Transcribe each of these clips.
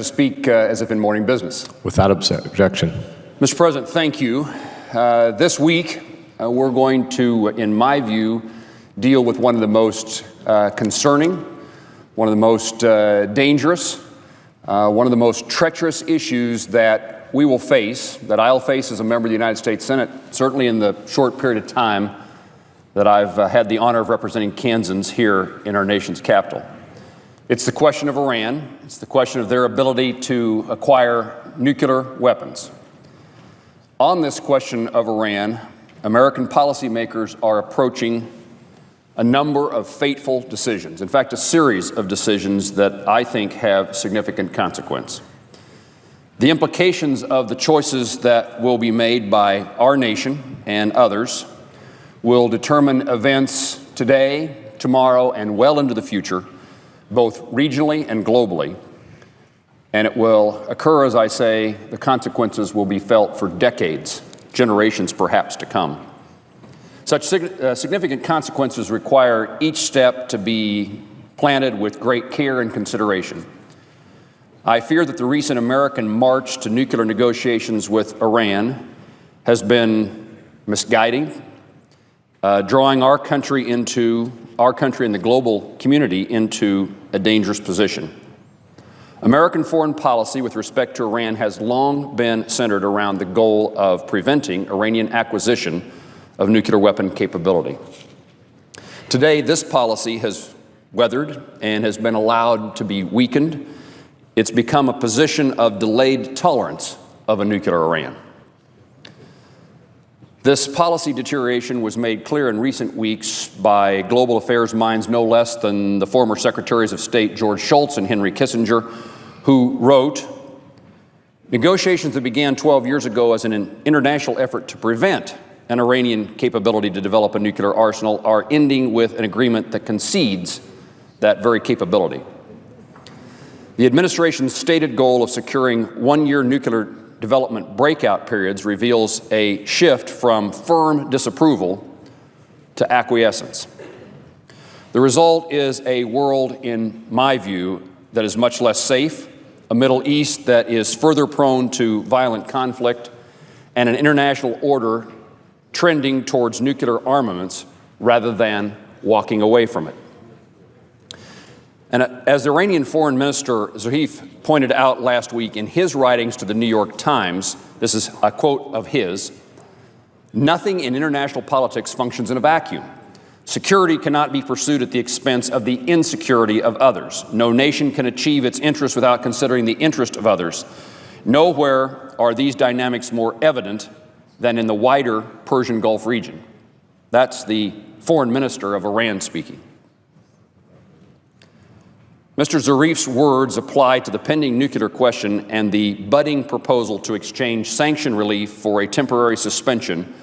to speak as if in morning business. Without objection. Mr. President, thank you. This week, we're going to, in my view, deal with one of the most concerning, one of the most dangerous, one of the most treacherous issues that we will face, that I'll face as a member of the United States Senate, certainly in the short period of time that I've had the honor of representing Kansans here in our nation's capital. It's the question of Iran. It's the question of their ability to acquire nuclear weapons. On this question of Iran, American policymakers are approaching a number of fateful decisions. In fact, a series of decisions that I think have significant consequence. The implications of the choices that will be made by our nation and others will determine events today, tomorrow, and well into the future, both regionally and globally. And it will occur, as I say, the consequences will be felt for decades, generations perhaps to come. Such significant consequences require each step to be planted with great care and consideration. I fear that the recent American march to nuclear negotiations with Iran has been misguiding, drawing our country and the global community into a dangerous position. American foreign policy with respect to Iran has long been centered around the goal of preventing Iranian acquisition of nuclear weapon capability. Today, this policy has weathered and has been allowed to be weakened. It's become a position of delayed tolerance of a nuclear Iran. This policy deterioration was made clear in recent weeks by global affairs minds no less than the former Secretaries of State George Shultz and Henry Kissinger, who wrote, "Negotiations that began 12 years ago as an international effort to prevent an Iranian capability to develop a nuclear arsenal are ending with an agreement that concedes that very capability." The administration's stated goal of securing one-year nuclear development breakout periods reveals a shift from firm disapproval to acquiescence. The result is a world, in my view, that is much less safe, a Middle East that is further prone to violent conflict, and an international order trending towards nuclear armaments rather than walking away from it. And as the Iranian Foreign Minister Zarif pointed out last week in his writings to the New York Times, this is a quote of his, "Nothing in international politics functions in a vacuum. Security cannot be pursued at the expense of the insecurity of others. No nation can achieve its interests without considering the interest of others. Nowhere are these dynamics more evident than in the wider Persian Gulf region." That's the foreign minister of Iran speaking. Mr. Zarif's words apply to the pending nuclear question and the budding proposal to exchange sanction relief for a temporary suspension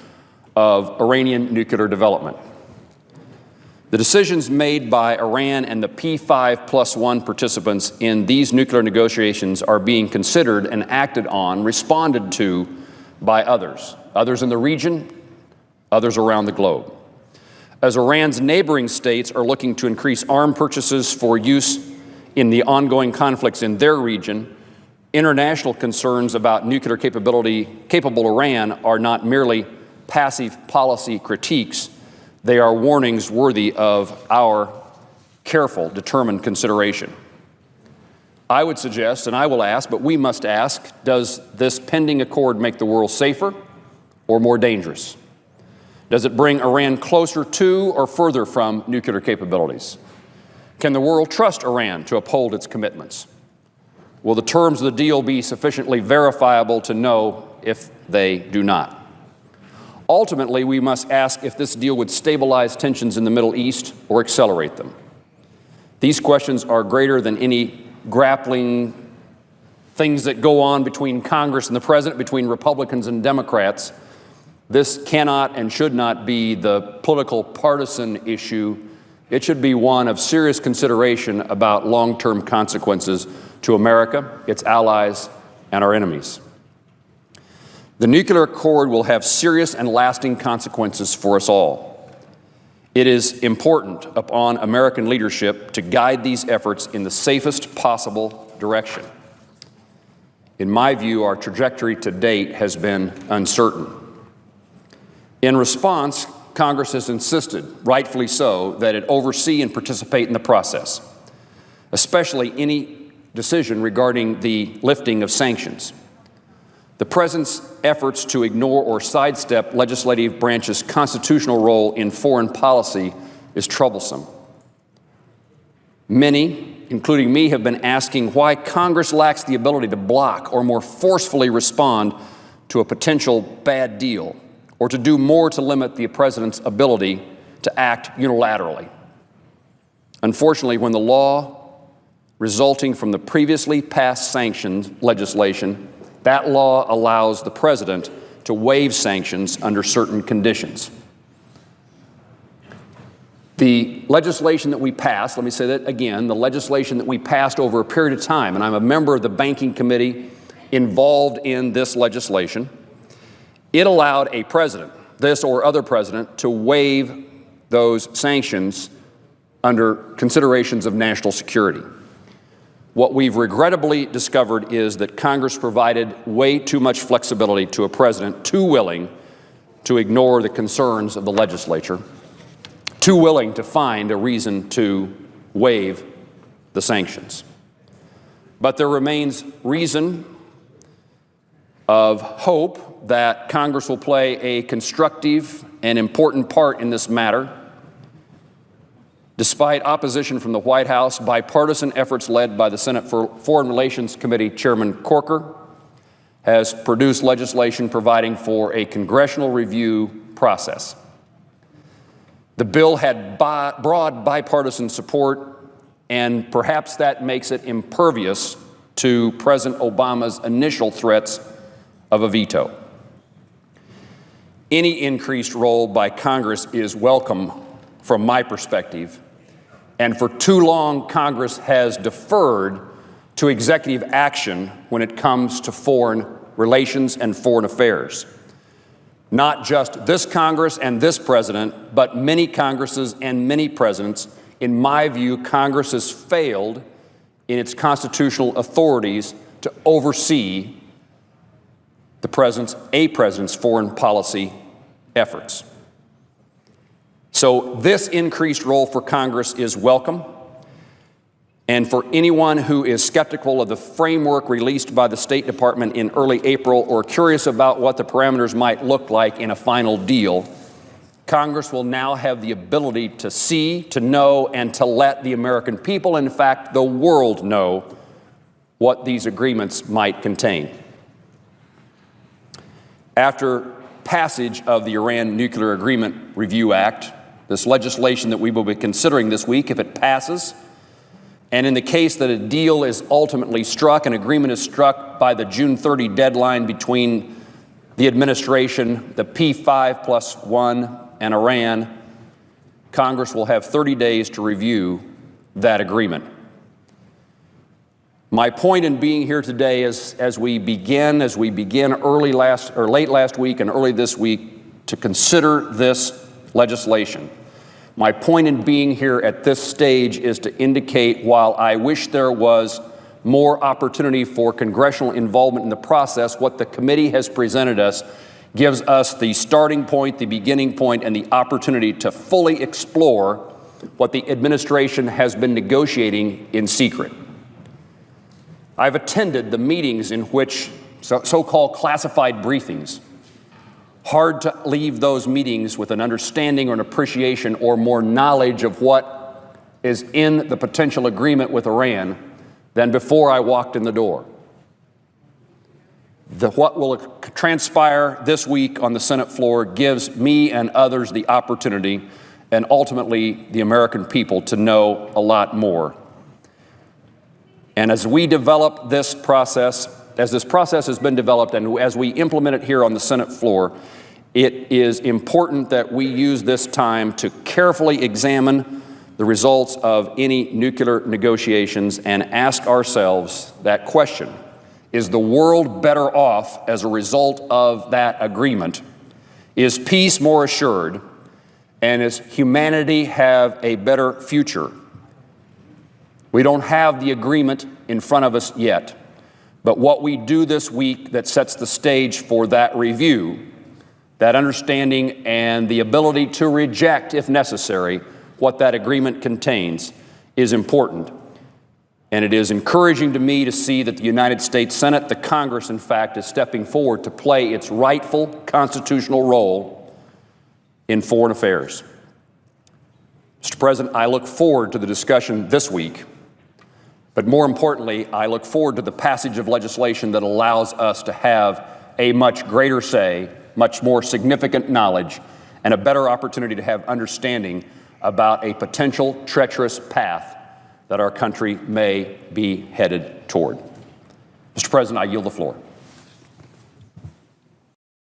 of Iranian nuclear development. The decisions made by Iran and the P5+1 participants in these nuclear negotiations are being considered and acted on, responded to by others in the region, others around the globe. As Iran's neighboring states are looking to increase arms purchases for use in the ongoing conflicts in their region, international concerns about nuclear capable Iran are not merely passive policy critiques, they are warnings worthy of our careful, determined consideration. I would suggest, and I will ask, but we must ask, does this pending accord make the world safer or more dangerous? Does it bring Iran closer to or further from nuclear capabilities? Can the world trust Iran to uphold its commitments? Will the terms of the deal be sufficiently verifiable to know if they do not? Ultimately, we must ask if this deal would stabilize tensions in the Middle East or accelerate them. These questions are greater than any grappling things that go on between Congress and the President, between Republicans and Democrats. This cannot and should not be the political partisan issue. It should be one of serious consideration about long-term consequences to America, its allies, and our enemies. The nuclear accord will have serious and lasting consequences for us all. It is important upon American leadership to guide these efforts in the safest possible direction. In my view, our trajectory to date has been uncertain. In response, Congress has insisted, rightfully so, that it oversee and participate in the process, especially any decision regarding the lifting of sanctions. The President's efforts to ignore or sidestep legislative branch's constitutional role in foreign policy is troublesome. Many, including me, have been asking why Congress lacks the ability to block or more forcefully respond to a potential bad deal, or to do more to limit the President's ability to act unilaterally. Unfortunately, when the law resulting from the previously passed sanctions legislation, that law allows the President to waive sanctions under certain conditions. The legislation that we passed, let me say that again, the legislation that we passed over a period of time, and I'm a member of the Banking Committee involved in this legislation, it allowed a president, this or other president, to waive those sanctions under considerations of national security. What we've regrettably discovered is that Congress provided way too much flexibility to a president too willing to ignore the concerns of the legislature, too willing to find a reason to waive the sanctions. But there remains reason of hope that Congress will play a constructive and important part in this matter. Despite opposition from the White House, bipartisan efforts led by the Senate Foreign Relations Committee Chairman Corker has produced legislation providing for a congressional review process. The bill had broad bipartisan support, and perhaps that makes it impervious to President Obama's initial threats of a veto. Any increased role by Congress is welcome from my perspective, and for too long Congress has deferred to executive action when it comes to foreign relations and foreign affairs. Not just this Congress and this president, but many Congresses and many presidents. In my view, Congress has failed in its constitutional authorities to oversee a president's foreign policy efforts. So this increased role for Congress is welcome. And for anyone who is skeptical of the framework released by the State Department in early April or curious about what the parameters might look like in a final deal, Congress will now have the ability to see, to know, and to let the American people, in fact, the world, know what these agreements might contain. After passage of the Iran Nuclear Agreement Review Act, this legislation that we will be considering this week, if it passes, and in the case that a deal is ultimately struck, an agreement is struck by the June 30 deadline between the administration, the P5+1, and Iran, Congress will have 30 days to review that agreement. My point in being here today is as we begin late last week and early this week to consider this legislation. My point in being here at this stage is to indicate, while I wish there was more opportunity for congressional involvement in the process, what the committee has presented us gives us the starting point, the beginning point, and the opportunity to fully explore what the administration has been negotiating in secret. I've attended the meetings in which so-called classified briefings. Hard to leave those meetings with an understanding or an appreciation or more knowledge of what is in the potential agreement with Iran than before I walked in the door. What will transpire this week on the Senate floor gives me and others the opportunity, and ultimately the American people, to know a lot more. And as we develop this process, as this process has been developed and as we implement it here on the Senate floor, it is important that we use this time to carefully examine the results of any nuclear negotiations and ask ourselves that question: is the world better off as a result of that agreement? Is peace more assured? And does humanity have a better future? We don't have the agreement in front of us yet, But what we do this week that sets the stage for that review, that understanding and the ability to reject, if necessary, what that agreement contains is important. And it is encouraging to me to see that the United States Senate, the Congress, in fact, is stepping forward to play its rightful constitutional role in foreign affairs. Mr. President, I look forward to the discussion this week, but more importantly, I look forward to the passage of legislation that allows us to have a much greater say, much more significant knowledge, and a better opportunity to have understanding about a potential treacherous path that our country may be headed toward. Mr. President, I yield the floor.